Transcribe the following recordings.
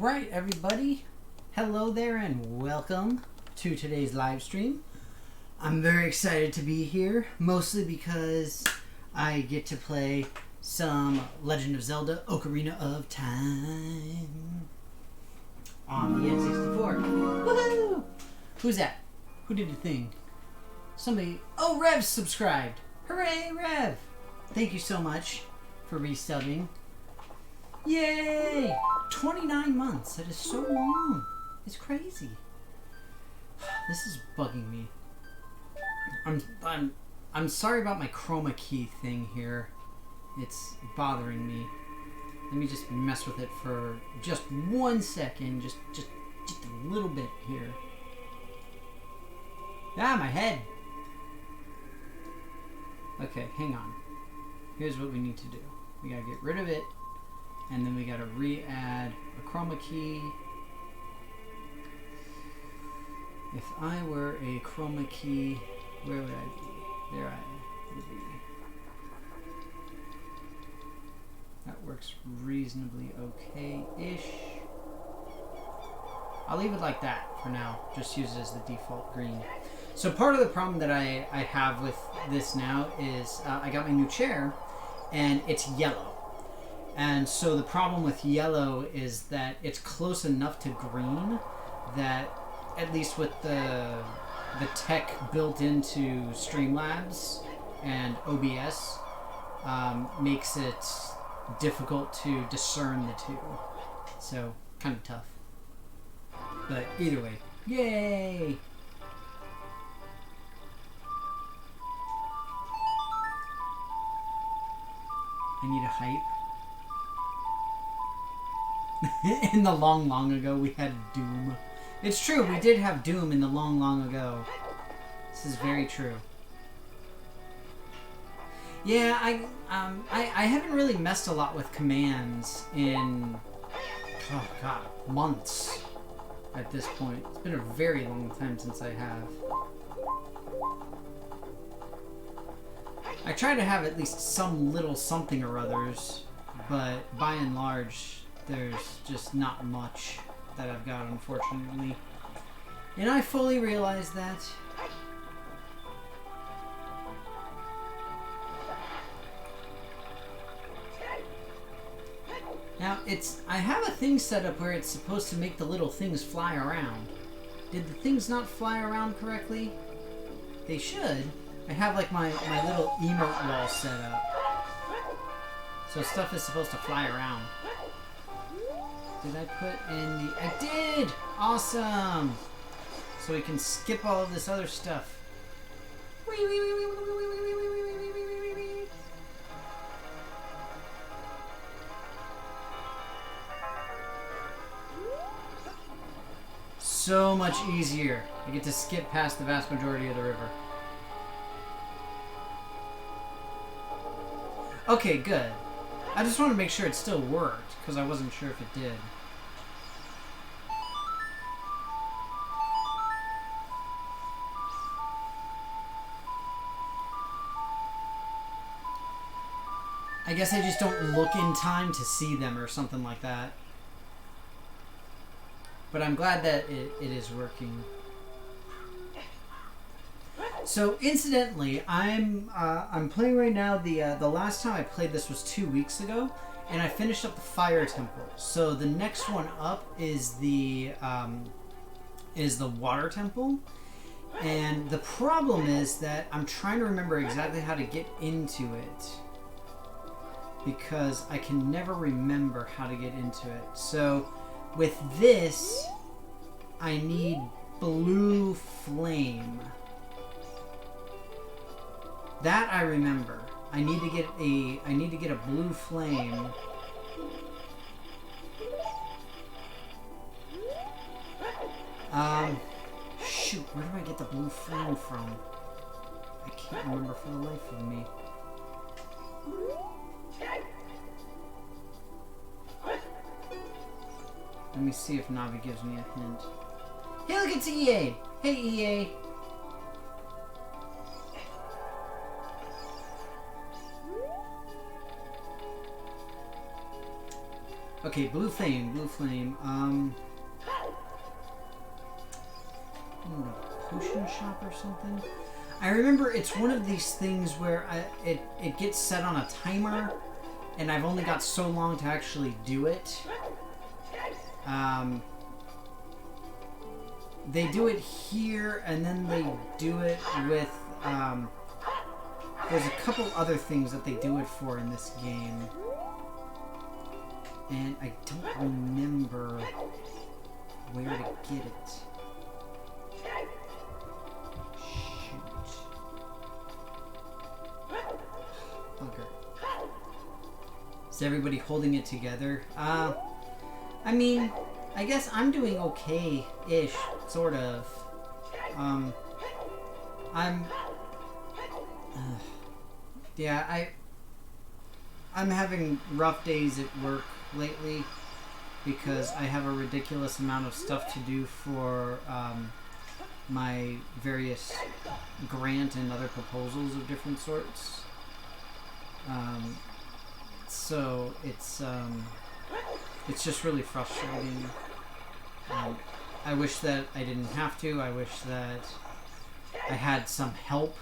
Alright, everybody. Hello there and welcome to today's live stream. I'm very excited to be here, mostly because I get to play some Legend of Zelda Ocarina of Time on the N64. Woohoo! Who's that? Who did the thing? Somebody... Oh, Rev subscribed! Hooray, Rev! Thank you so much for resubbing. Yay! 29 months. That is so long. It's crazy. This is bugging me. I'm sorry about my chroma key thing here. It's bothering me. Let me just mess with it for just 1 second. Just a little bit here. Ah, my head. Okay, hang on. Here's what we need to do. We gotta get rid of it. And then we gotta re-add a chroma key. If I were a chroma key, where would I be? There I would be. That works reasonably okay-ish. I'll leave it like that for now. Just use it as the default green. So part of the problem that I have with this now is I got my new chair and it's yellow. And so the problem with yellow is that it's close enough to green that, at least with the tech built into Streamlabs and OBS, makes it difficult to discern the two. So, kind of tough. But either way, yay! I need a hype. In the long ago, we had Doom. It's true, we did have Doom in the long ago. This is very true. Yeah, I haven't really messed a lot with commands in, oh god, months at this point. It's been a very long time since I have. I try to have at least some little something or others, but by and large, there's just not much that I've got, unfortunately. And I fully realize that. Now, I have a thing set up where it's supposed to make the little things fly around. Did the things not fly around correctly? They should. I have like my little emote wall set up. So stuff is supposed to fly around. Did I put in the... I did! Awesome! So we can skip all of this other stuff. So much easier. I get to skip past the vast majority of the river. Okay, good. I just want to make sure it still worked, because I wasn't sure if it did. I guess I just don't look in time to see them or something like that. But I'm glad that it is working. So, incidentally, I'm playing right now. The last time I played this was 2 weeks ago, and I finished up the Fire Temple. So the next one up is the Water Temple, and the problem is that I'm trying to remember exactly how to get into it because I can never remember how to get into it. So with this, I need blue flame. That I remember. I need to get a blue flame. Shoot, where do I get the blue flame from? I can't remember for the life of me. Let me see if Navi gives me a hint. Hey, look, it's EA! Hey, EA! Okay, blue flame, blue flame. Potion shop or something. I remember it's one of these things where it gets set on a timer, and I've only got so long to actually do it. They do it here, and then they do it with, there's a couple other things that they do it for in this game. And I don't remember where to get it. Shoot. Bugger. Is everybody holding it together? I mean, I guess I'm doing okay-ish, sort of. Yeah, I'm having rough days at work lately because I have a ridiculous amount of stuff to do for my various grant and other proposals of different sorts. So it's just really frustrating. I wish that I didn't have to. I wish that I had some help.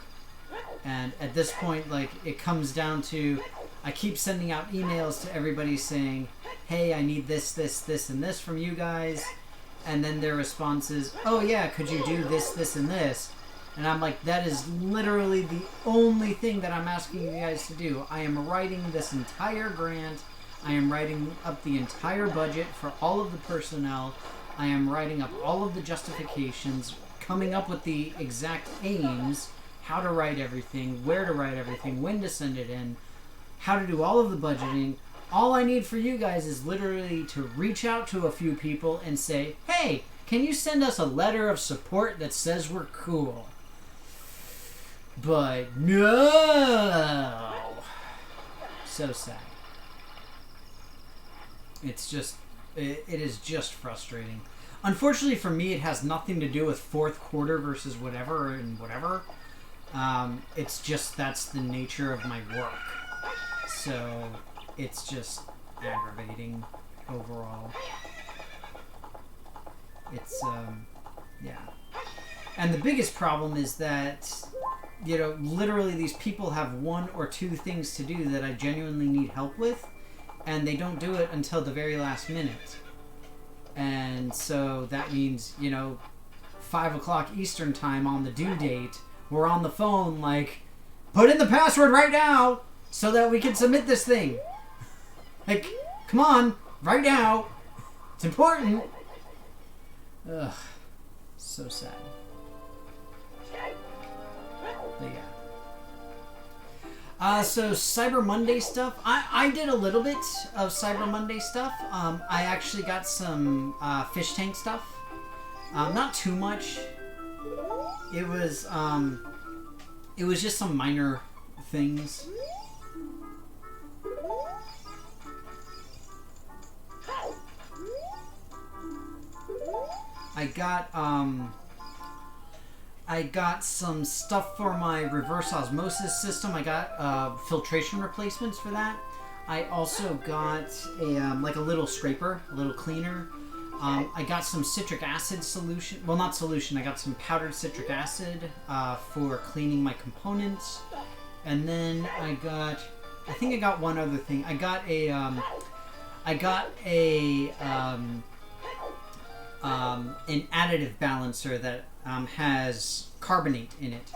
And at this point, like, it comes down to, I keep sending out emails to everybody saying, hey, I need this, this, this, and this from you guys. And then their response is, oh yeah, could you do this, this, and this? And I'm like, that is literally the only thing that I'm asking you guys to do. I am writing this entire grant. I am writing up the entire budget for all of the personnel. I am writing up all of the justifications, coming up with the exact aims, how to write everything, where to write everything, when to send it in, how to do all of the budgeting. All I need for you guys is literally to reach out to a few people and say, hey, can you send us a letter of support that says we're cool? But no! So sad. It's just, it is just frustrating. Unfortunately for me, it has nothing to do with fourth quarter versus whatever and whatever. It's just, that's the nature of my work. So it's just aggravating overall. It's, yeah. And the biggest problem is that, you know, literally these people have one or two things to do that I genuinely need help with, and they don't do it until the very last minute. And so that means, you know, 5 o'clock Eastern time on the due date, we're on the phone like, put in the password right now so that we can submit this thing. Like, come on, right now. It's important. Ugh, so sad. But yeah. So Cyber Monday stuff. I did a little bit of Cyber Monday stuff. I actually got some fish tank stuff. Not too much. It was just some minor things. I got some stuff for my reverse osmosis system. I got filtration replacements for that. I also got a like a little scraper, a little cleaner. I got some citric acid solution. Well, not solution. I got some powdered citric acid for cleaning my components. And then I think I got one other thing. I got an additive balancer that has carbonate in it,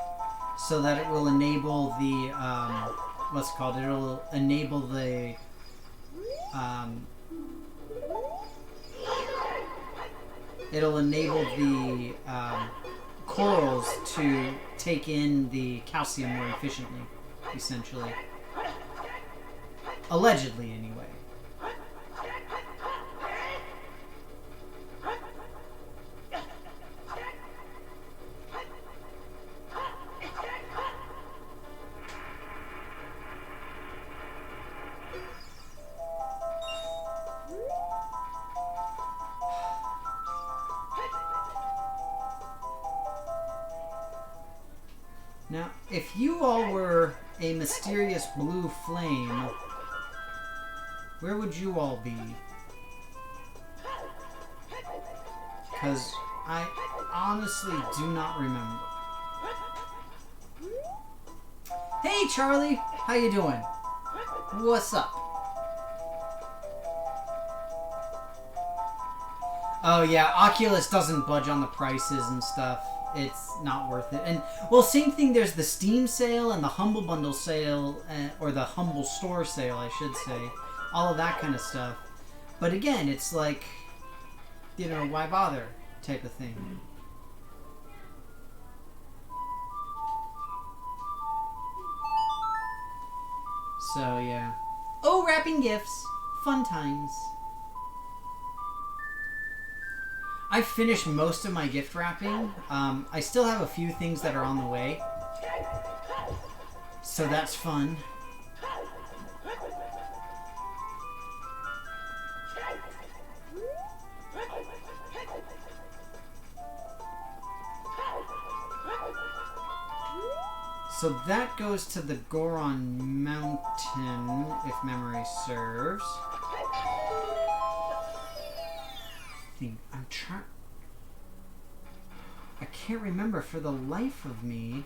so that it will enable the what's it called? It'll enable the corals to take in the calcium more efficiently, essentially. Allegedly, anyway. Now, if you all were a mysterious blue flame, where would you all be? because I honestly do not remember. Hey, Charlie! How you doing? What's up? Oh yeah, Oculus doesn't budge on the prices and stuff. It's not worth it. And, well, same thing, there's the Steam sale and the Humble Bundle sale, or the Humble Store sale, I should say. All of that kind of stuff. But again, it's like, you know, why bother type of thing. So, yeah. Oh, wrapping gifts. Fun times. I finished most of my gift wrapping. I still have a few things that are on the way. So that's fun. So that goes to the Goron Mountain, if memory serves. I'm trying. I can't remember for the life of me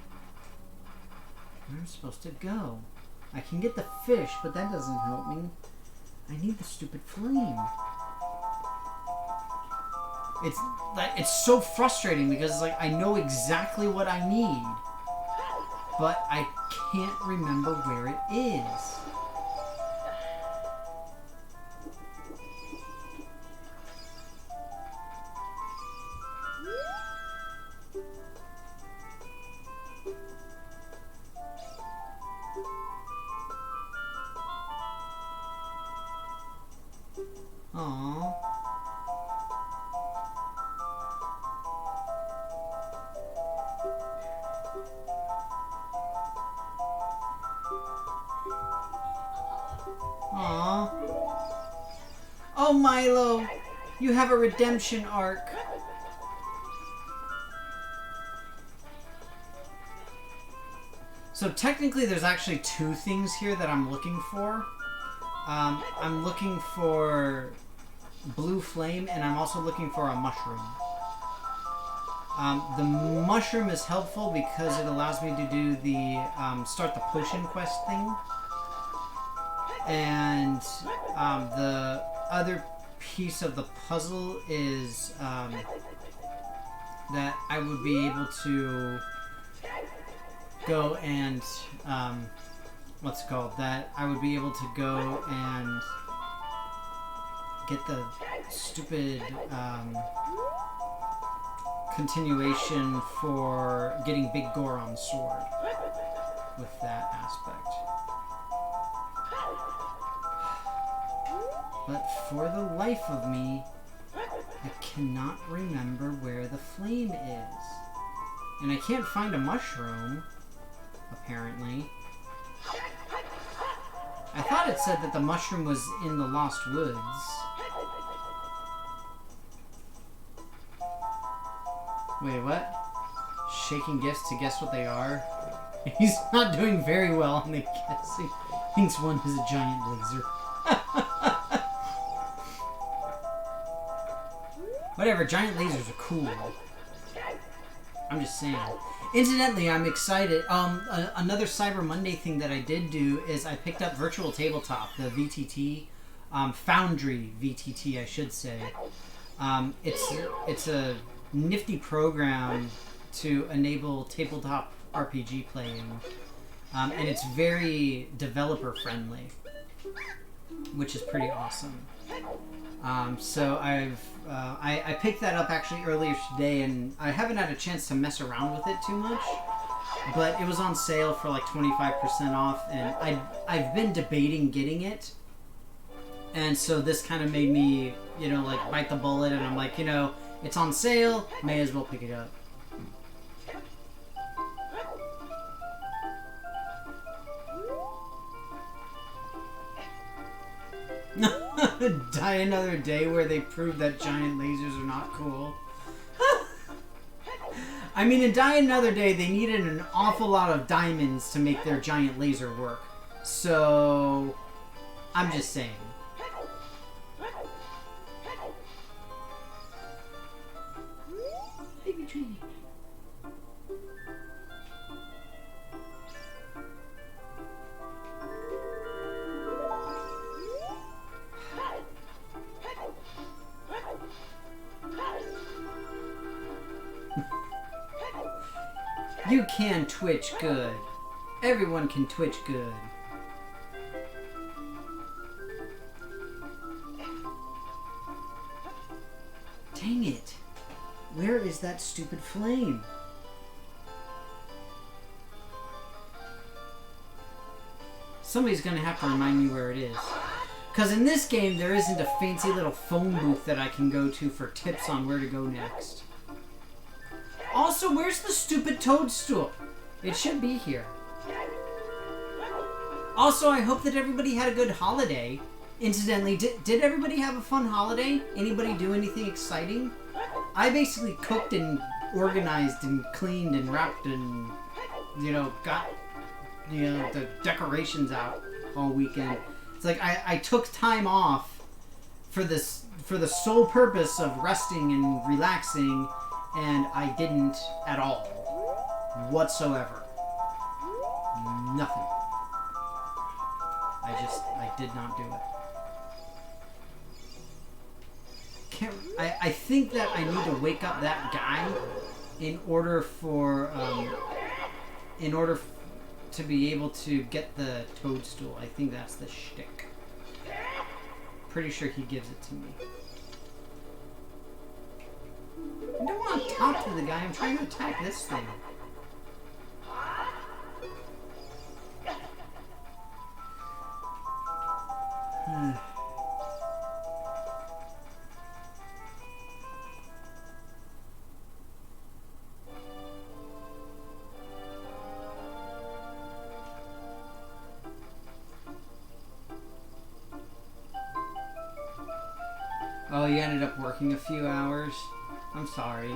where I'm supposed to go. I can get the fish, but that doesn't help me. I need the stupid flame. It's so frustrating because like I know exactly what I need, but I can't remember where it is. Aww. Aww. Oh, Milo, you have a redemption arc. So technically there's actually two things here that I'm looking for. I'm looking for blue flame, and I'm also looking for a mushroom. The mushroom is helpful because it allows me to do the start the potion quest thing. And the other piece of the puzzle is that I would be able to go and what's it called? That I would be able to go and get the stupid continuation for getting Big Goron's sword with that aspect. But for the life of me, I cannot remember where the flame is. And I can't find a mushroom, apparently. I thought it said that the mushroom was in the Lost Woods. Wait, what? Shaking gifts to guess what they are? He's not doing very well on the guessing. Thinks one is a giant laser. Whatever, giant lasers are cool. I'm just saying. Incidentally, I'm excited. Another Cyber Monday thing that I did do is I picked up Virtual Tabletop, the VTT, Foundry VTT, I should say. It's a nifty program to enable tabletop RPG playing, and it's very developer friendly, which is pretty awesome. So I picked that up actually earlier today, and I haven't had a chance to mess around with it too much, but it was on sale for like 25% off, and I've been debating getting it, and so this kind of made me, you know, like bite the bullet, and I'm like, you know, it's on sale, may as well pick it up. Die Another Day, where they prove that giant lasers are not cool. I mean, in Die Another Day, they needed an awful lot of diamonds to make their giant laser work. So, I'm just saying. You can twitch good. Everyone can twitch good. Dang it. Where is that stupid flame? Somebody's gonna have to remind me where it is. Because in this game, there isn't a fancy little phone booth that I can go to for tips on where to go next. Also, where's the stupid toadstool? It should be here. Also, I hope that everybody had a good holiday. Incidentally, did everybody have a fun holiday? Anybody do anything exciting? I basically cooked and organized and cleaned and wrapped and, you know, got, you know, the decorations out all weekend. It's like I took time off for the sole purpose of resting and relaxing, and I didn't at all whatsoever. Nothing. I did not do it. I think that I need to wake up that guy in order to be able to get the toadstool. I think that's the shtick. Pretty sure he gives it to me. I don't want to talk to the guy. I'm trying to attack this thing. Oh, you ended up working a few hours? I'm sorry.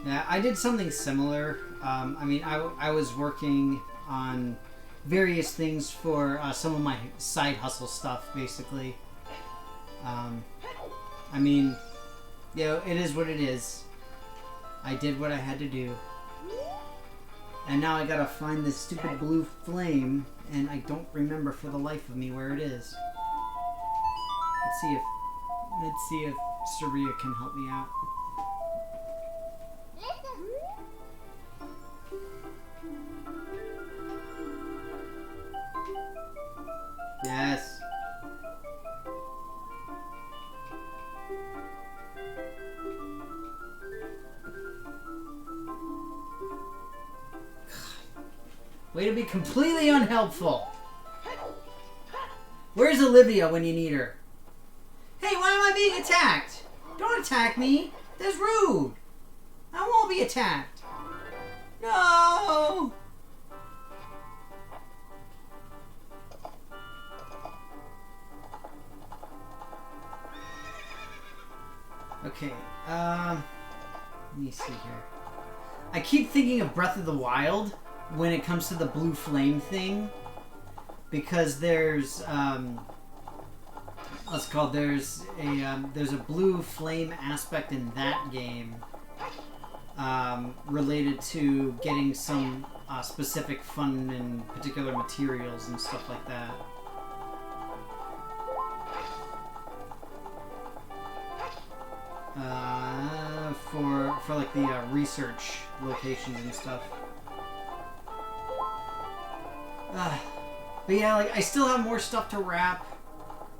Yeah, I did something similar. I mean, I was working on various things for some of my side hustle stuff, basically. I mean, you know, it is what it is. I did what I had to do. And now I gotta find this stupid blue flame, and I don't remember for the life of me where it is. Let's see if Saria can help me out. Yes. Way to be completely unhelpful. Where's Olivia when you need her? Hey, why am I being attacked? Don't attack me. That's rude. I won't be attacked. No. Okay, let me see here. I keep thinking of Breath of the Wild when it comes to the blue flame thing, because there's there's a blue flame aspect in that game related to getting some specific fun and particular materials and stuff like that. For like the research locations and stuff. But yeah, like I still have more stuff to wrap.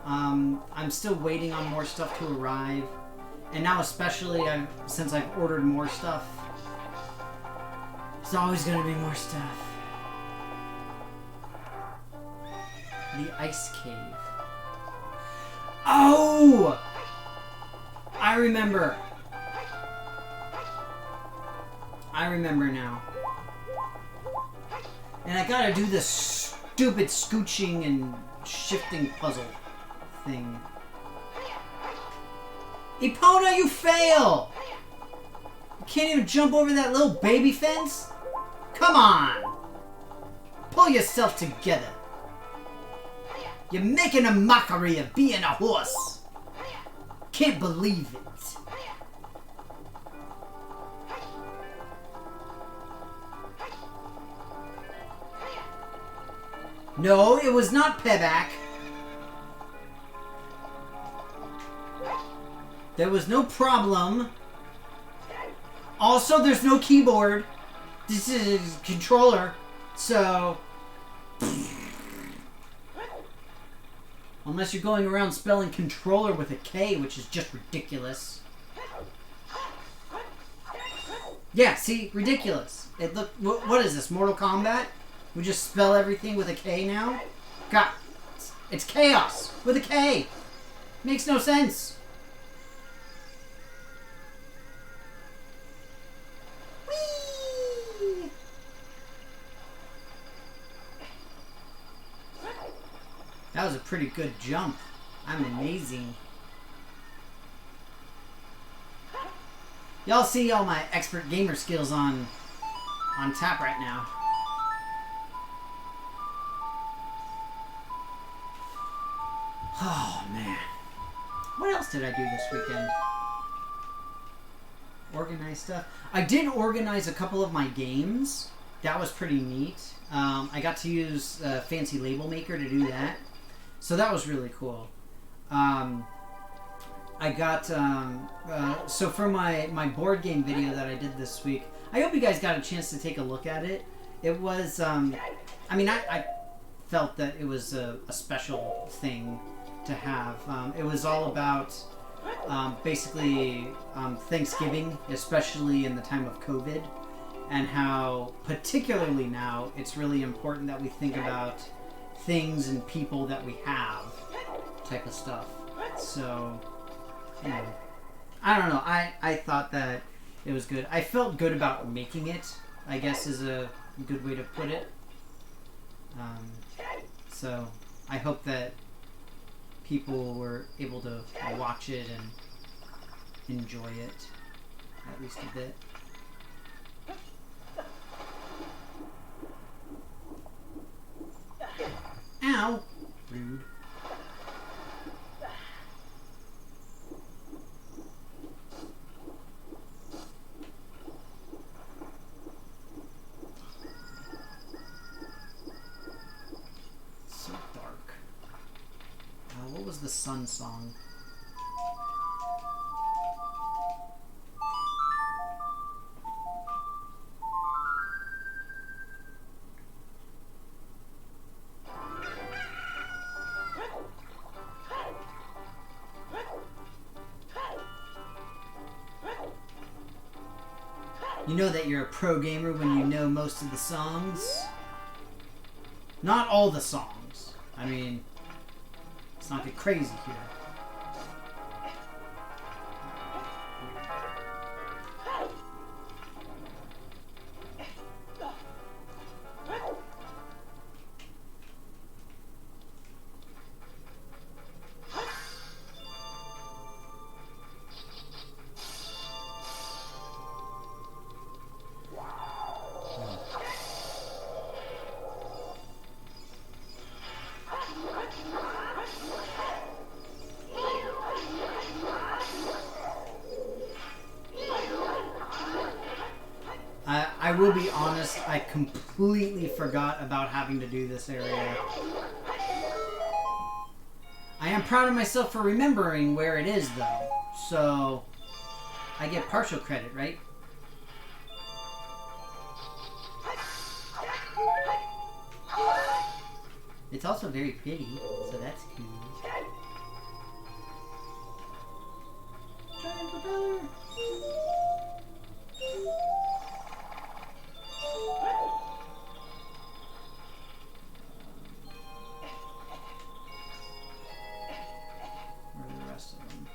I'm still waiting on more stuff to arrive, and now especially since I've ordered more stuff, there's always gonna be more stuff. The ice cave. Oh! I remember. I remember now. And I gotta do this stupid scooching and shifting puzzle thing. Epona, you fail! You can't even jump over that little baby fence? Come on! Pull yourself together. You're making a mockery of being a horse. Can't believe it. No, it was not Payback. There was no problem. Also, there's no keyboard. This is controller. So... Unless you're going around spelling controller with a K, which is just ridiculous. Yeah, see? Ridiculous. What is this, Mortal Kombat? We just spell everything with a K now? God, it's chaos with a K. Makes no sense. Whee! That was a pretty good jump. I'm amazing. Y'all see all my expert gamer skills on tap right now. Oh, man. What else did I do this weekend? Organize stuff. I did organize a couple of my games. That was pretty neat. I got to use Fancy Label Maker to do that. So that was really cool. I got... so for my board game video that I did this week, I hope you guys got a chance to take a look at it. It was... I mean, I felt that it was a special thing to have. It was all about basically Thanksgiving, especially in the time of COVID, and how particularly now it's really important that we think about things and people that we have type of stuff. So, you know, I don't know. I thought that it was good. I felt good about making it, I guess is a good way to put it. So I hope that people were able to watch it and enjoy it, at least a bit. Ow! Rude. So dark. What was the sun song? You know that you're a pro gamer when you know most of the songs. Not all the songs. I mean, let's not get crazy here. I will be honest, I completely forgot about having to do this area. I am proud of myself for remembering where it is, though. So, I get partial credit, right? It's also very pretty, so that's cool. Giant propeller! Where are the rest of them?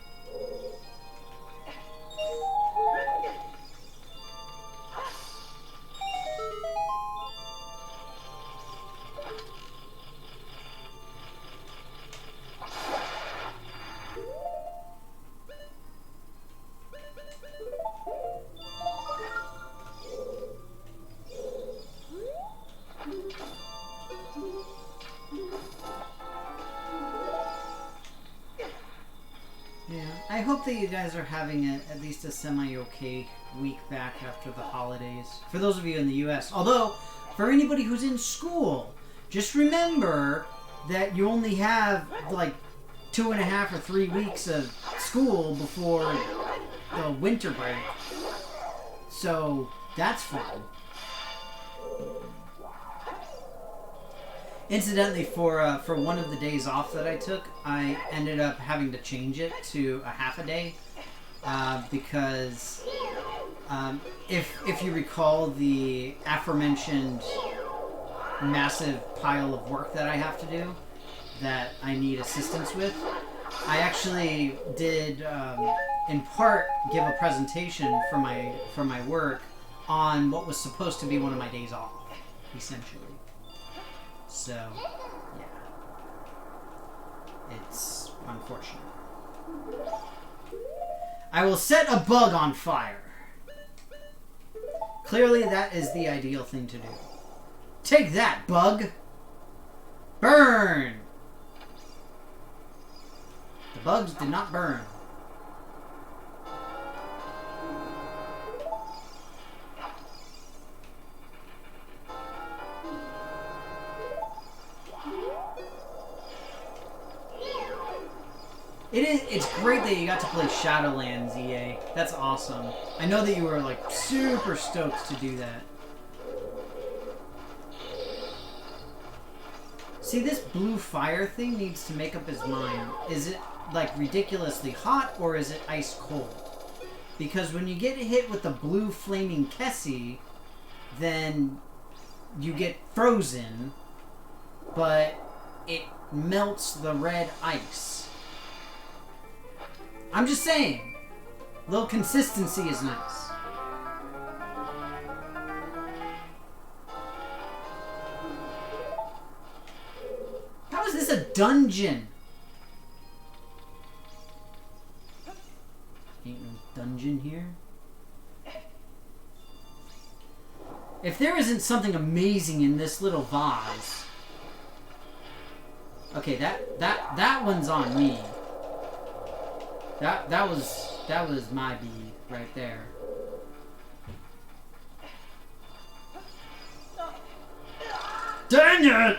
I hope that you guys are having at least a semi-okay week back after the holidays. For those of you in the US. Although, for anybody who's in school, just remember that you only have like 2.5 or 3 weeks of school before the winter break. So that's fun. Incidentally, for one of the days off that I took, I ended up having to change it to a half a day because if you recall the aforementioned massive pile of work that I have to do that I need assistance with, I actually did in part give a presentation for my work on what was supposed to be one of my days off, essentially. So, yeah. It's unfortunate. I will set a bug on fire. Clearly that is the ideal thing to do. Take that, bug! Burn! The bugs did not burn. It's great that you got to play Shadowlands, EA. That's awesome. I know that you were like super stoked to do that. See, this blue fire thing needs to make up his mind. Is it like ridiculously hot or is it ice cold? Because when you get hit with the blue flaming Kessie, then you get frozen, but it melts the red ice. I'm just saying, a little consistency is nice. How is this a dungeon? Ain't no dungeon here. If there isn't something amazing in this little vase. Okay, that one's on me. That was my bee right there. Dang it!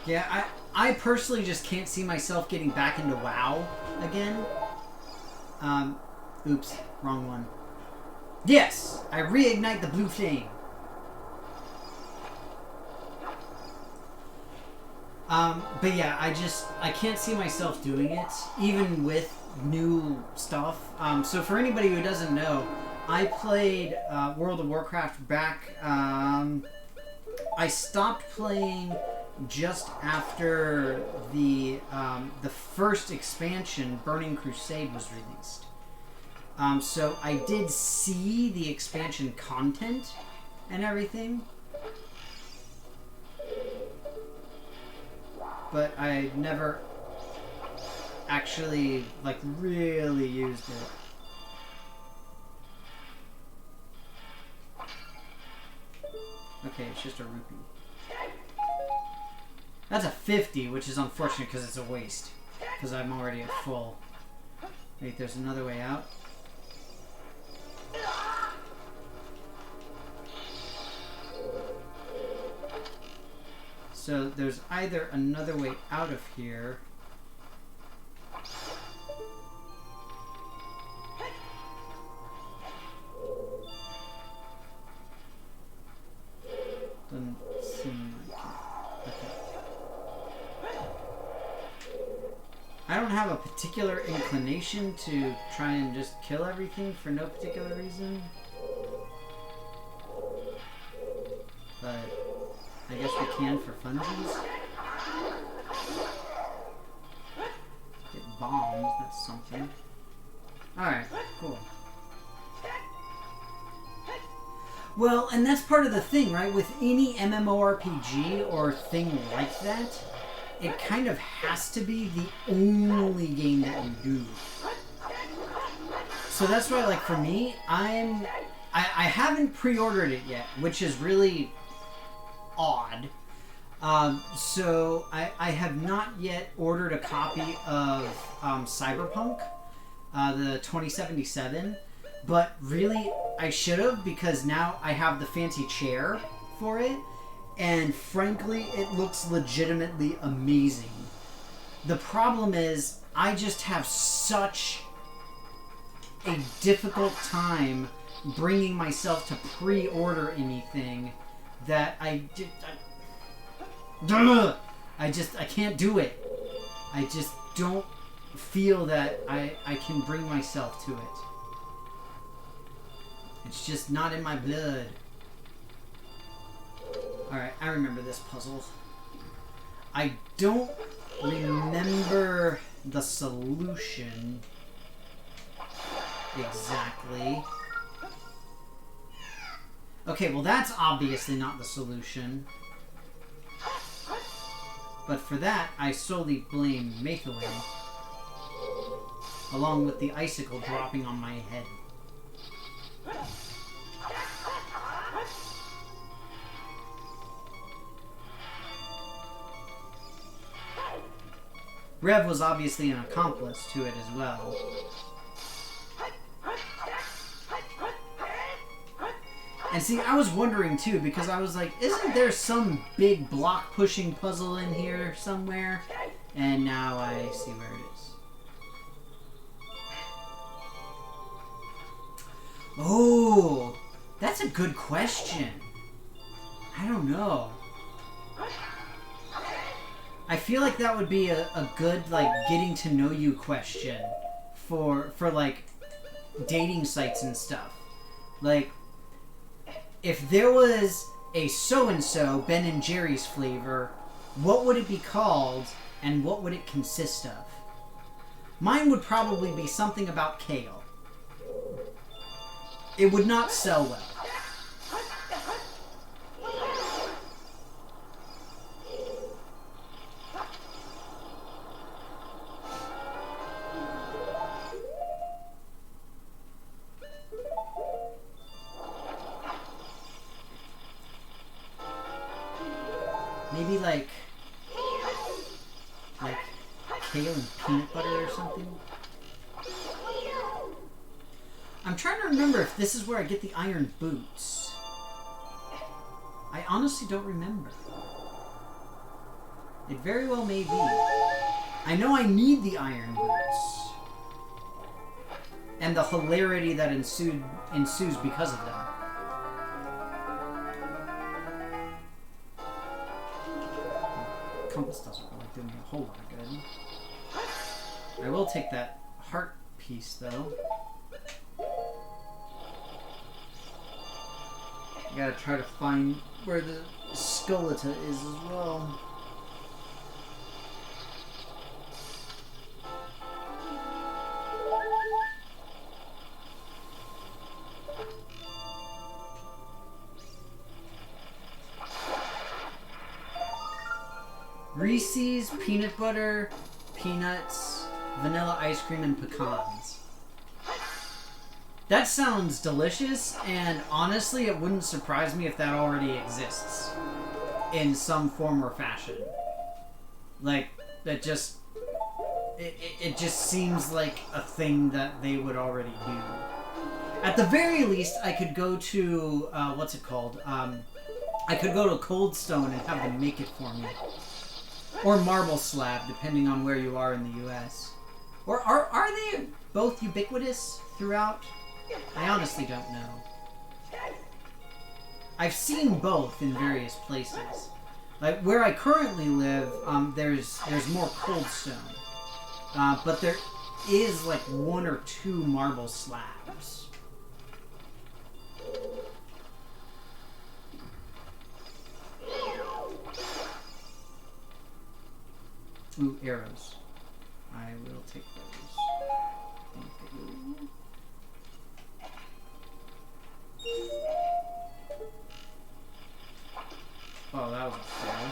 Yeah, I personally just can't see myself getting back into WoW again. Oops, wrong one. Yes, I reignite the blue flame. But yeah, I can't see myself doing it, even with new stuff. So for anybody who doesn't know, I played World of Warcraft back, I stopped playing just after the first expansion, Burning Crusade, was released. So I did see the expansion content and everything, but I never actually, like, really used it. Okay, it's just a rupee. That's a 50, which is unfortunate because it's a waste. Because I'm already at full. Wait, there's another way out? So there's either another way out of here. Doesn't seem like it. Okay. I don't have a particular inclination to try and just kill everything for no particular reason. But I guess we can for funsies. Get bombs, that's something. Alright, cool. Well, and that's part of the thing, right? With any MMORPG or thing like that, it kind of has to be the only game that you do. So that's why, like, for me, I haven't pre-ordered it yet, which is really odd. So I have not yet ordered a copy of Cyberpunk, the 2077, but really I should have, because now I have the fancy chair for it, and frankly it looks legitimately amazing. The problem is I just have such a difficult time bringing myself to pre-order anything that I can't do it. I just don't feel that I can bring myself to it. It's just not in my blood. Alright, I remember this puzzle. I don't remember the solution exactly. Okay, well that's obviously not the solution. But for that, I solely blame Maithawin, along with the icicle dropping on my head. Rev was obviously an accomplice to it as well. And see, I was wondering too, because I was like, isn't there some big block pushing puzzle in here somewhere? And now I see where it is. Oh, that's a good question. I don't know. I feel like that would be a good, like, getting to know you question for like, dating sites and stuff. Like, if there was a so-and-so Ben and Jerry's flavor, what would it be called and what would it consist of? Mine would probably be something about kale. It would not sell well. Maybe like kale and peanut butter or something? I'm trying to remember if this is where I get the iron boots. I honestly don't remember. It very well may be. I know I need the iron boots. And the hilarity that ensues because of them. Compass doesn't really do me a whole lot of good. I will take that heart piece though. I gotta try to find where the skeleta is as well. Reese's, peanut butter, peanuts, vanilla ice cream, and pecans. That sounds delicious, and honestly, it wouldn't surprise me if that already exists in some form or fashion. Like, that just... It just seems like a thing that they would already do. At the very least, I could go to... what's it called? I could go to Cold Stone and have them make it for me. Or Marble Slab, depending on where you are in the U.S. Or are they both ubiquitous throughout? I honestly don't know. I've seen both in various places. Like, where I currently live, there's more Cold Stone. But there is, like, 1 or 2 Marble Slabs. Ooh, arrows. I will take those. Thank you. Oh, that was a fail.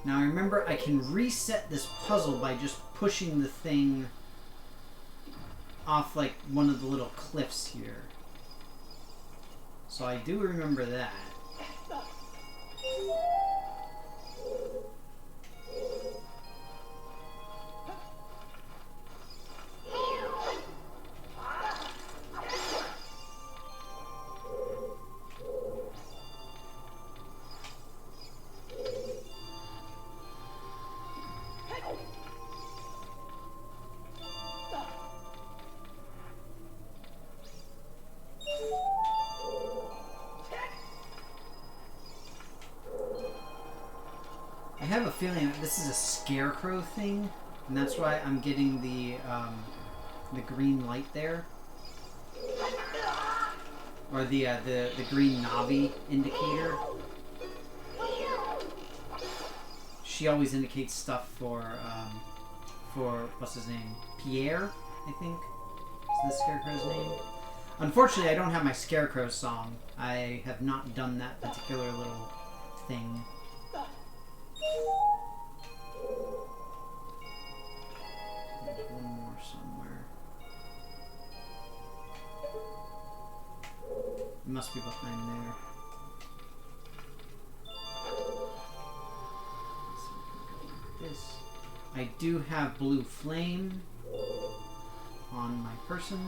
Now remember, I can reset this puzzle by just pushing the thing off like one of the little cliffs here. So I do remember that. feeling that this is a scarecrow thing, and that's why I'm getting the green light there, or the green Navi indicator. She always indicates stuff for what's his name, Pierre, I think is the scarecrow's name. Unfortunately, I don't have my scarecrow song. I have not done that particular little thing. There's one more somewhere. It must be behind there. So we can go like this. I do have blue flame on my person.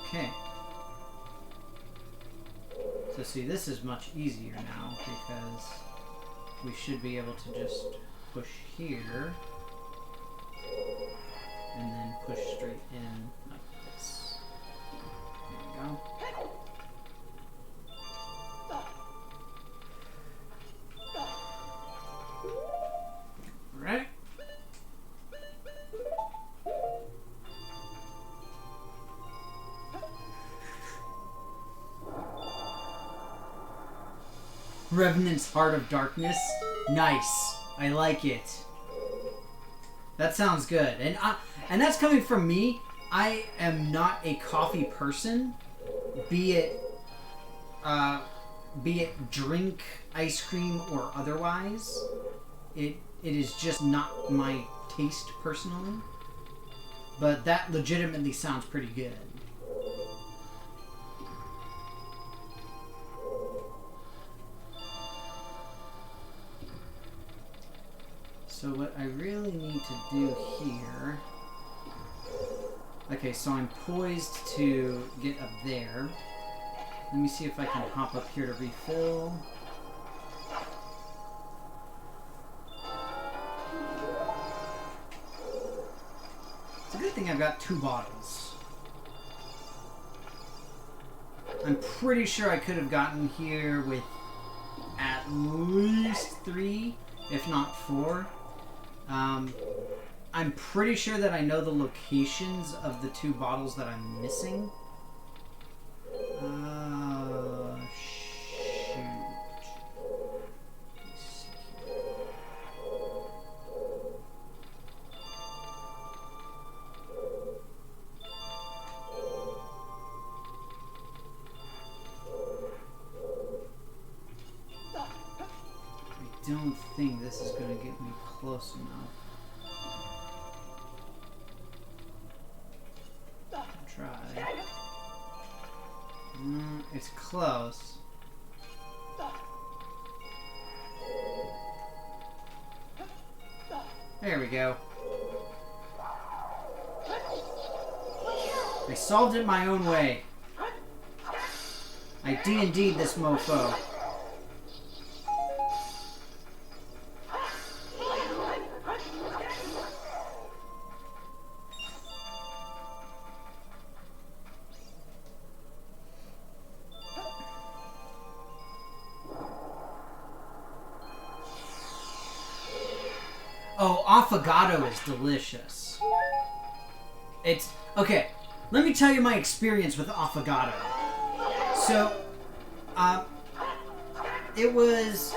Okay. So see, this is much easier now because we should be able to just push here and then push straight in like this. There we go. Alright. Revenant's Heart of Darkness. Nice. I like it. That sounds good. And that's coming from me. I am not a coffee person. Be it drink, ice cream, or otherwise. It is just not my taste personally. But that legitimately sounds pretty good. So what I really need to do here... Okay, so I'm poised to get up there. Let me see if I can hop up here to refill. It's a good thing I've got 2 bottles. I'm pretty sure I could have gotten here with at least 3, if not 4. I'm pretty sure that I know the locations of the 2 bottles that I'm missing. Shoot. Let's see here. I don't think this is going to get me close enough. Try. It's close. There we go. I solved it my own way. I D&D'd this mofo. Oh, affogato is delicious. It's... Okay, let me tell you my experience with affogato. So, it was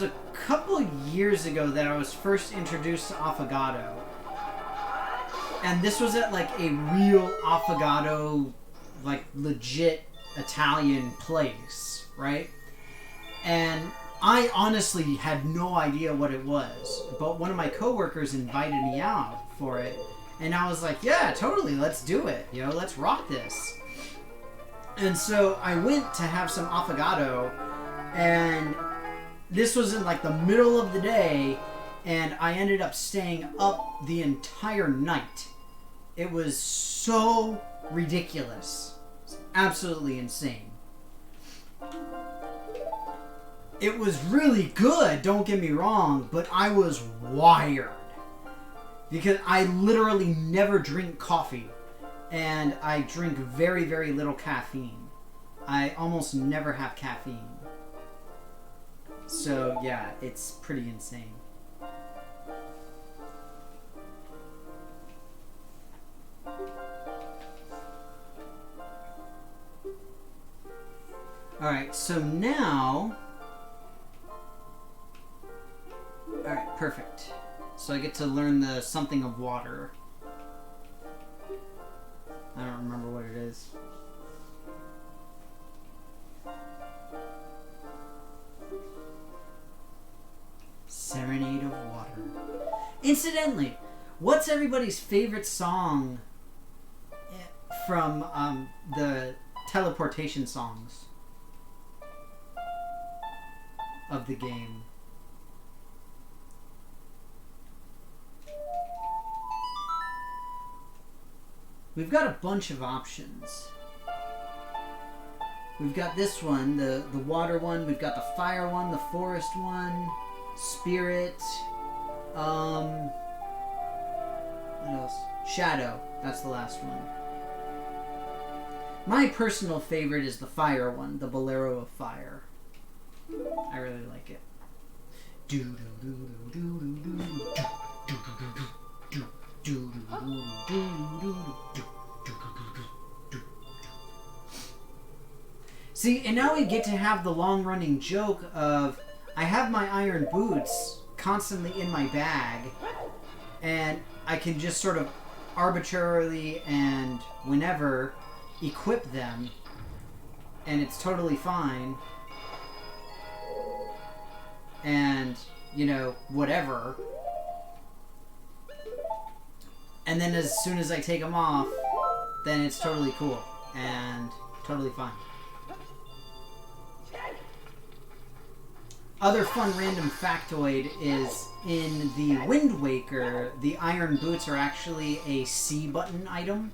a couple years ago that I was first introduced to affogato. And this was at like a real affogato, like legit Italian place, right? And I honestly had no idea what it was, but one of my coworkers invited me out for it, and I was like, yeah, totally, let's do it, you know, let's rock this. And so I went to have some affogato, and this was in like the middle of the day, and I ended up staying up the entire night. It was so ridiculous. It's absolutely insane. It was really good, don't get me wrong, but I was wired. Because I literally never drink coffee. and I drink very, very little caffeine. I almost never have caffeine. So yeah, it's pretty insane. Alright, so now... Alright, perfect. So I get to learn the something of water. I don't remember what it is. Serenade of Water. Incidentally, what's everybody's favorite song from the teleportation songs of the game? We've got a bunch of options. We've got this one, the water one. We've got the fire one, the forest one, spirit. What else? Shadow. That's the last one. My personal favorite is the fire one, the Bolero of Fire. I really like it. See, and now we get to have the long-running joke of I have my iron boots constantly in my bag, and I can just sort of arbitrarily and whenever equip them, and it's totally fine. And, you know, whatever. And then as soon as I take them off, then it's totally cool and totally fine. Other fun random factoid is in the Wind Waker, the iron boots are actually a C button item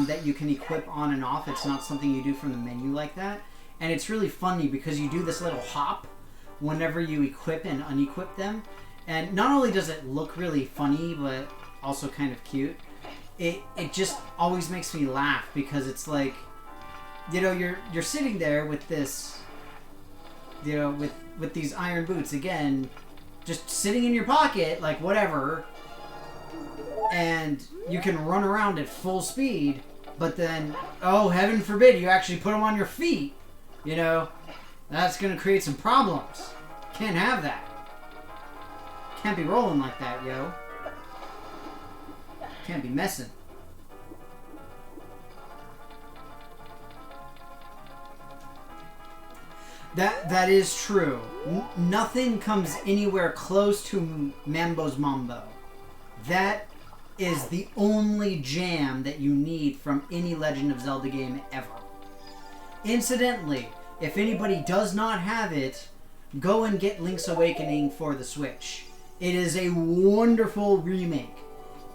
that you can equip on and off. It's not something you do from the menu like that. And it's really funny because you do this little hop whenever you equip and unequip them. And not only does it look really funny, but also kind of cute, it just always makes me laugh because it's like, you know, you're sitting there with this, you know, with these iron boots, again, just sitting in your pocket, like whatever, and you can run around at full speed, but then, oh, heaven forbid, you actually put them on your feet, you know, that's going to create some problems. Can't have that. Can't be rolling like that, yo. Can't be messing. That is true. Nothing comes anywhere close to Mambo's Mambo. That is the only jam that you need from any Legend of Zelda game ever. Incidentally, if anybody does not have it, go and get Link's Awakening for the Switch. It is a wonderful remake.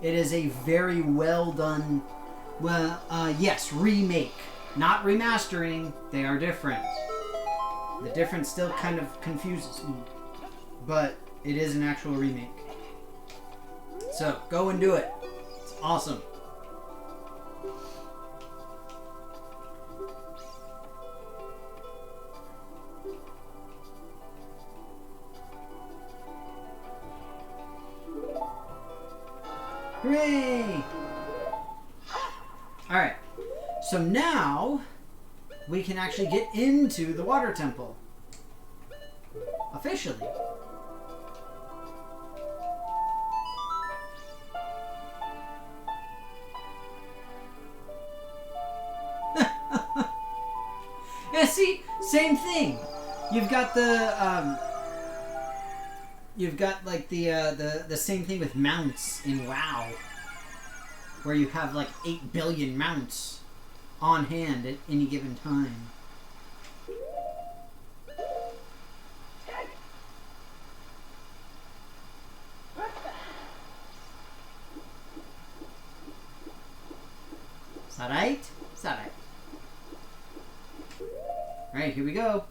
It is a very well done, yes, remake. Not remastering, they are different. The difference still kind of confuses me, but it is an actual remake. So, go and do it. It's awesome. Hooray! Alright, so now we can actually get into the water temple. Officially. Yeah, see? Same thing. You've got the, you've got like the same thing with mounts in WoW, where you have like 8 billion mounts on hand at any given time. Is that right? Is that right? Alright, here we go.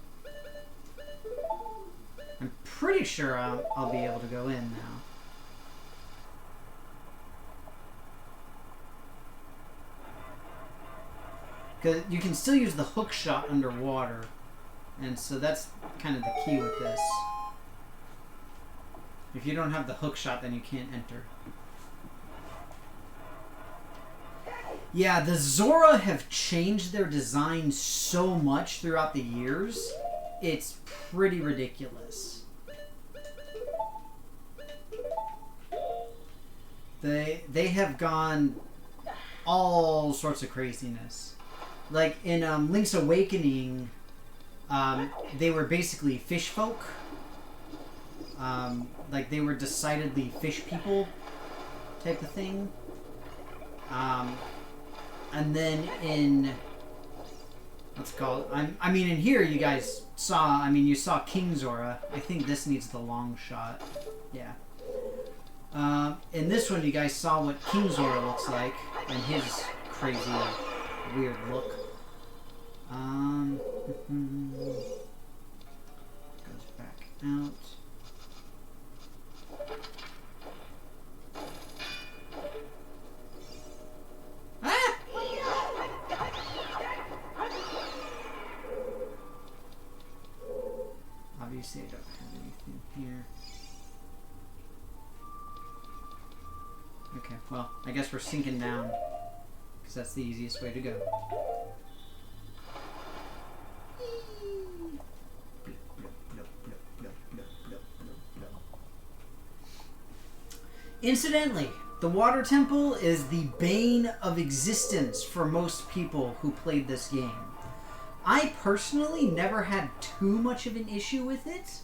I'm pretty sure I'll be able to go in now. Because you can still use the hook shot underwater. And so that's kind of the key with this. If you don't have the hook shot, then you can't enter. Yeah, the Zora have changed their design so much throughout the years. It's pretty ridiculous. They have gone all sorts of craziness. Like in Link's Awakening, they were basically fish folk. Like they were decidedly fish people type of thing. And then in what's it called? I mean, in here you guys saw. I mean, you saw King Zora. I think this needs the long shot. Yeah. In this one, you guys saw what King Zora looks like and his crazy, weird look. Goes back out. Ah! Obviously, I don't have anything here. Okay, well, I guess we're sinking down, because that's the easiest way to go. Incidentally, the water temple is the bane of existence for most people who played this game. I personally never had too much of an issue with it,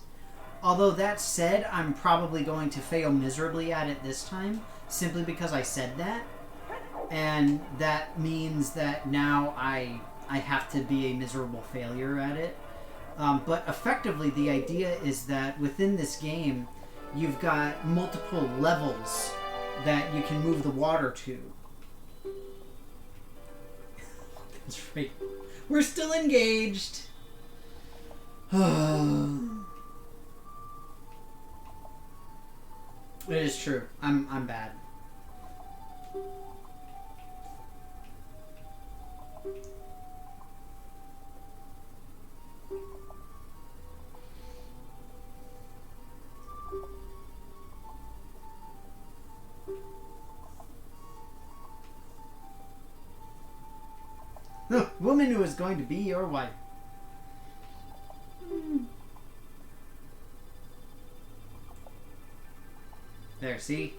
although that said, I'm probably going to fail miserably at it this time, simply because I said that, and that means that now I have to be a miserable failure at it. But effectively, the idea is that within this game, you've got multiple levels that you can move the water to. That's right. We're still engaged. It is true. I'm bad. The woman who is going to be your wife. There, see?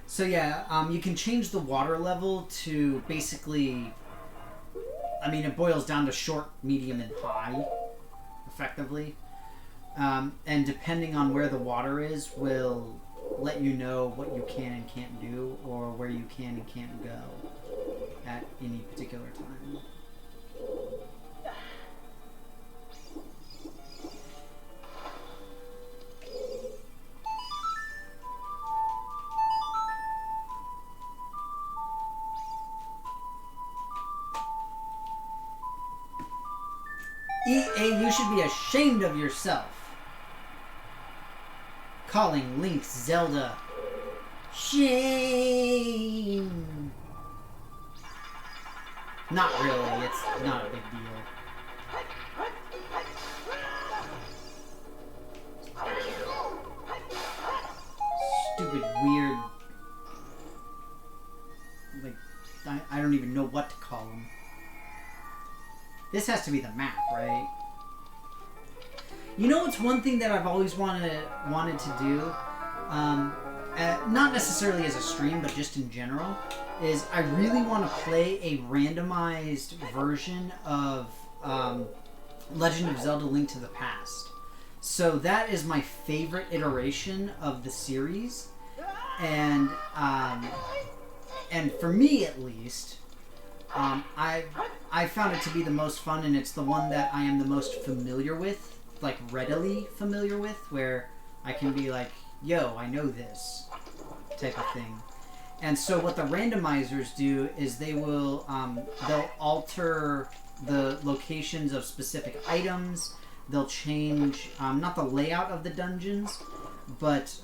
So yeah, you can change the water level to basically, I mean, it boils down to short, medium, and high, effectively. And depending on where the water is, will let you know what you can and can't do, or where you can and can't go at any particular time. EA, you should be ashamed of yourself. Calling Link Zelda. Shame. Not really, it's not a big deal. Stupid, weird... Like, I don't even know what to call them. This has to be the map, right? You know what's one thing that I've always wanted to do? Not necessarily as a stream, but just in general, is I really want to play a randomized version of Legend of Zelda: Link to the Past. So that is my favorite iteration of the series, and for me at least, I found it to be the most fun, and it's the one that I am the most familiar with, like readily familiar with, where I can be like, yo, I know this type of thing. And so what the randomizers do is they will they'll alter the locations of specific items. they'll change not the layout of the dungeons, but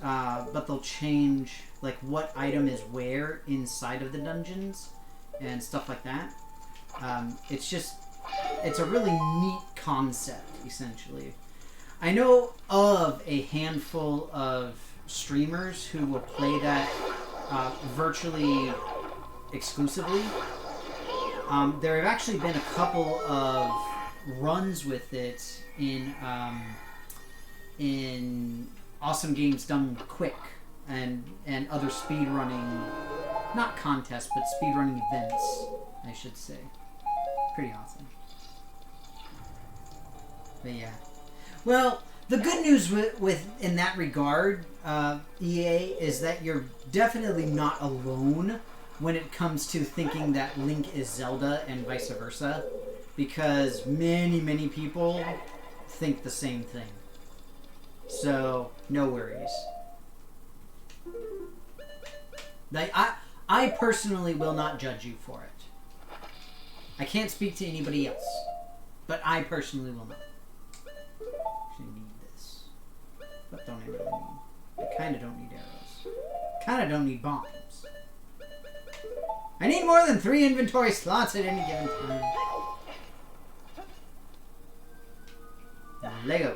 they'll change like what item is where inside of the dungeons and stuff like that. It's a really neat concept, essentially. I know of a handful of streamers who will play that virtually exclusively. There have actually been a couple of runs with it in Awesome Games Done Quick and other speedrunning, not contests, but speedrunning events, I should say. Pretty awesome. But yeah. Well, the good news with in that regard, EA, is that you're definitely not alone when it comes to thinking that Link is Zelda and vice versa, because many people think the same thing. So, no worries. Like, I personally will not judge you for it. I can't speak to anybody else, but I personally will not. Actually need this. What don't I really need? I kinda don't need arrows. Kinda don't need bombs. I need more than 3 inventory slots at any given time. Lego.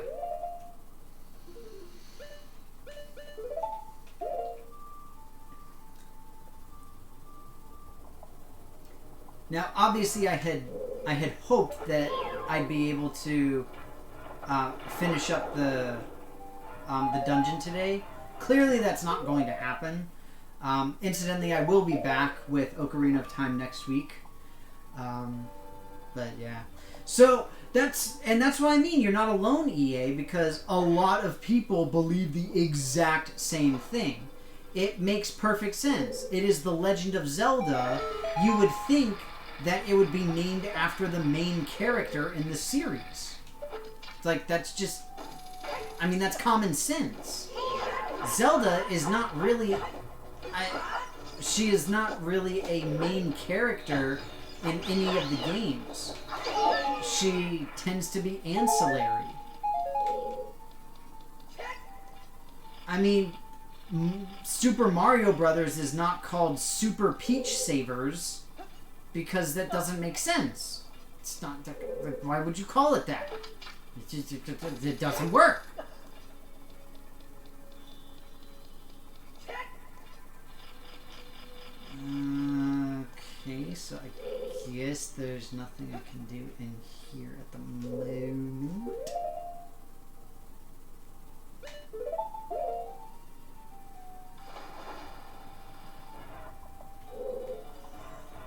Now, obviously, I had hoped that I'd be able to finish up the dungeon today. Clearly, that's not going to happen. Incidentally, I will be back with Ocarina of Time next week. But yeah, so that's what I mean. You're not alone, EA, because a lot of people believe the exact same thing. It makes perfect sense. It is The Legend of Zelda. You would think that it would be named after the main character in the series. It's like, that's just... I mean, that's common sense. Zelda is not really... she is not really a main character in any of the games. She tends to be ancillary. I mean, Super Mario Brothers is not called Super Peach Savers because that doesn't make sense. It's not. Why would you call it that? It doesn't work. Okay, so I guess there's nothing I can do in here at the moment.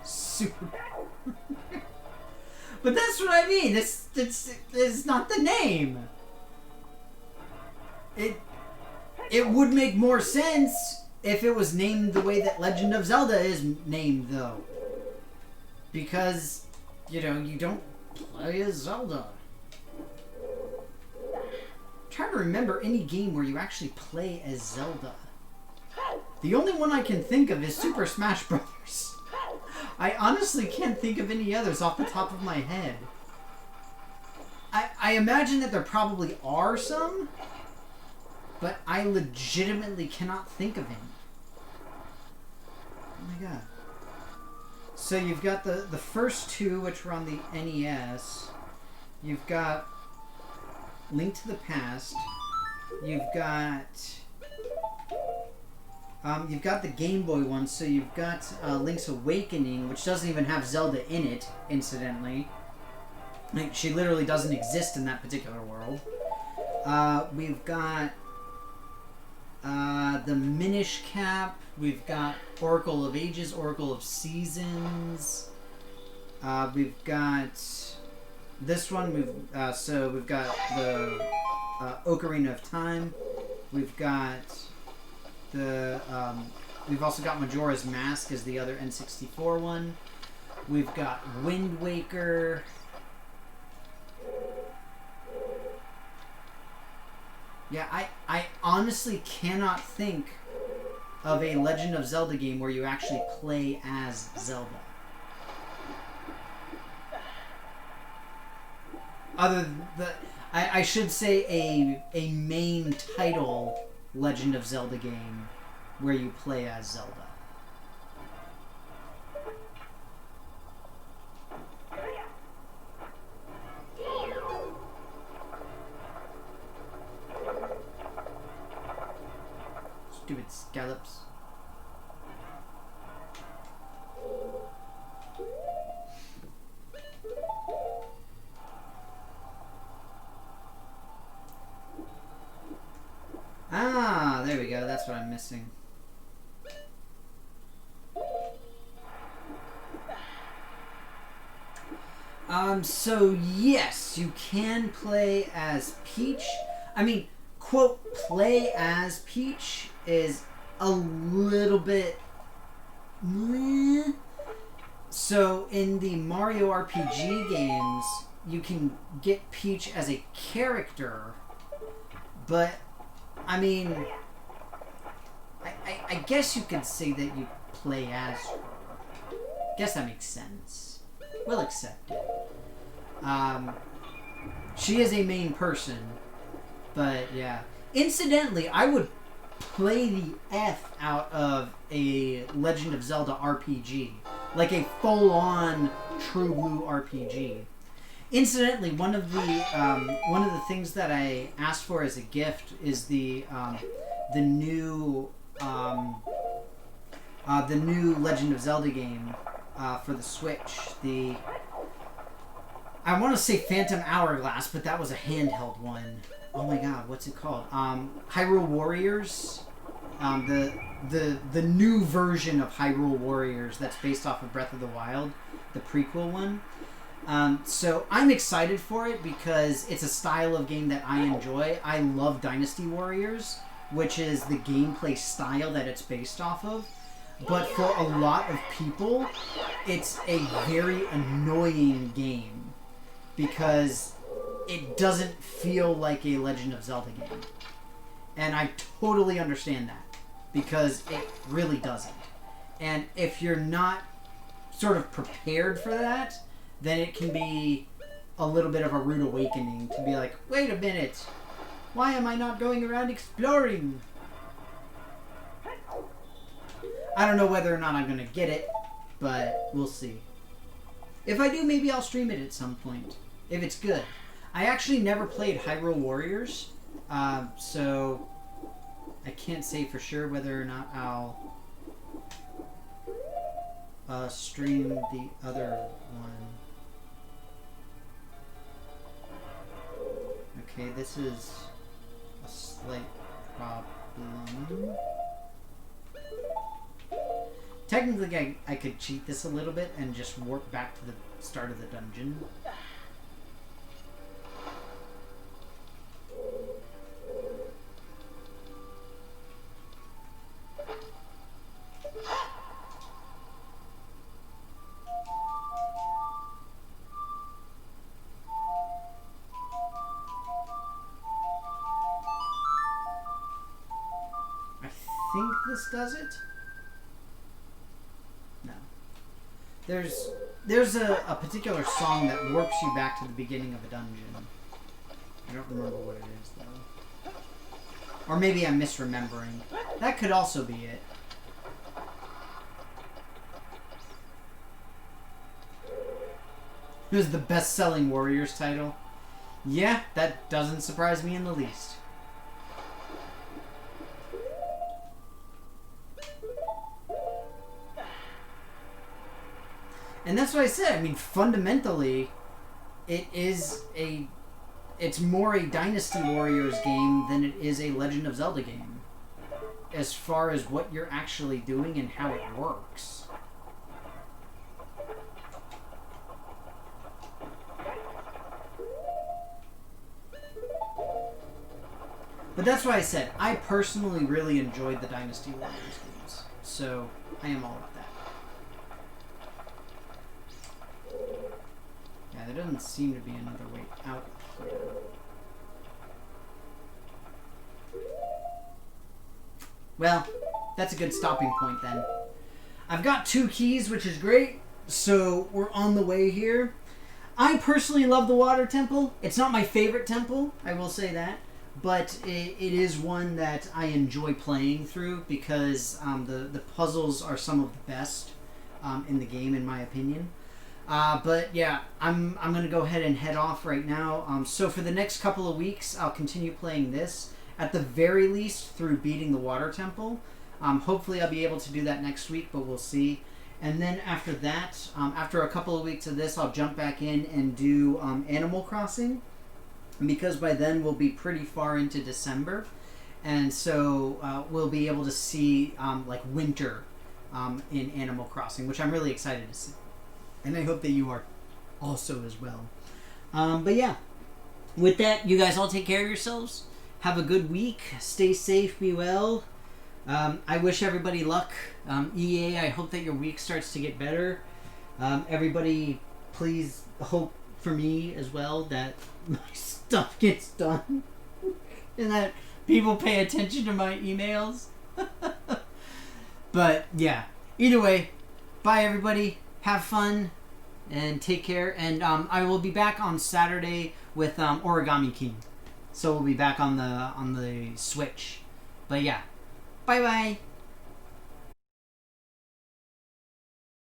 Super. But that's what I mean. It's not the name. It would make more sense if it was named the way that Legend of Zelda is named, though. Because, you know, you don't play as Zelda. I'm trying to remember any game where you actually play as Zelda. The only one I can think of is Super Smash Brothers. I honestly can't think of any others off the top of my head. I imagine that there probably are some, but I legitimately cannot think of any. Oh my god. So you've got the first two, which were on the NES. You've got Link to the Past. You've got the Game Boy one, so you've got Link's Awakening, which doesn't even have Zelda in it, incidentally. Like, she literally doesn't exist in that particular world. We've got the Minish Cap. We've got Oracle of Ages, Oracle of Seasons. We've got this one. We've got the Ocarina of Time. We've got we've also got Majora's Mask as the other N64 one. We've got Wind Waker. Yeah, I honestly cannot think of a Legend of Zelda game where you actually play as Zelda. I should say a main title Legend of Zelda game where you play as Zelda. Stupid scallops. Ah, there we go. That's what I'm missing. So yes, you can play as Peach. I mean, quote, play as Peach is a little bit... So in the Mario RPG games, you can get Peach as a character, but, I mean, I guess you could say that you play as her. Guess that makes sense. We'll accept it. She is a main person, but yeah. Incidentally, I would play the F out of a Legend of Zelda RPG. Like a full-on true blue RPG. Incidentally, one of the things that I asked for as a gift is the new Legend of Zelda game for the Switch. I want to say Phantom Hourglass, but that was a handheld one. Oh my god, what's it called? Hyrule Warriors. The new version of Hyrule Warriors that's based off of Breath of the Wild, the prequel one. So I'm excited for it because it's a style of game that I enjoy. I love Dynasty Warriors, which is the gameplay style that it's based off of. But for a lot of people, it's a very annoying game because it doesn't feel like a Legend of Zelda game. And I totally understand that because it really doesn't. And if you're not sort of prepared for that, then it can be a little bit of a rude awakening to be like, wait a minute, why am I not going around exploring? I don't know whether or not I'm going to get it, but we'll see. If I do, maybe I'll stream it at some point, if it's good. I actually never played Hyrule Warriors, so I can't say for sure whether or not I'll stream the other one. Okay, this is a slight problem. Technically, I could cheat this a little bit and just warp back to the start of the dungeon. I think this does it. No. There's a particular song that warps you back to the beginning of a dungeon. I don't remember what it is though. Or maybe I'm misremembering. That could also be it. It was the best-selling Warriors title. Yeah, that doesn't surprise me in the least. And that's what I said. I mean, fundamentally, it's more a Dynasty Warriors game than it is a Legend of Zelda game. As far as what you're actually doing and how it works. But that's why I said, I personally really enjoyed the Dynasty Warriors games. So, I am all about that. Yeah, there doesn't seem to be another way out here. Well, that's a good stopping point then. I've got 2 keys, which is great. So, we're on the way here. I personally love the water temple. It's not my favorite temple, I will say that. But it is one that I enjoy playing through because the puzzles are some of the best in the game, in my opinion. But yeah, I'm going to go ahead and head off right now. So for the next couple of weeks, I'll continue playing this. At the very least, through beating the water temple. Hopefully I'll be able to do that next week, but we'll see. And then after that, after a couple of weeks of this, I'll jump back in and do Animal Crossing. Because by then we'll be pretty far into December. And so we'll be able to see like winter in Animal Crossing, which I'm really excited to see. And I hope that you are also as well. But yeah, with that, you guys all take care of yourselves. Have a good week. Stay safe. Be well. I wish everybody luck. EA, I hope that your week starts to get better. Everybody, please hope for me as well that my stuff gets done. And that people pay attention to my emails. But yeah, either way, bye everybody. Have fun and take care. And I will be back on Saturday with Origami King. So we'll be back on the Switch. But yeah, bye bye.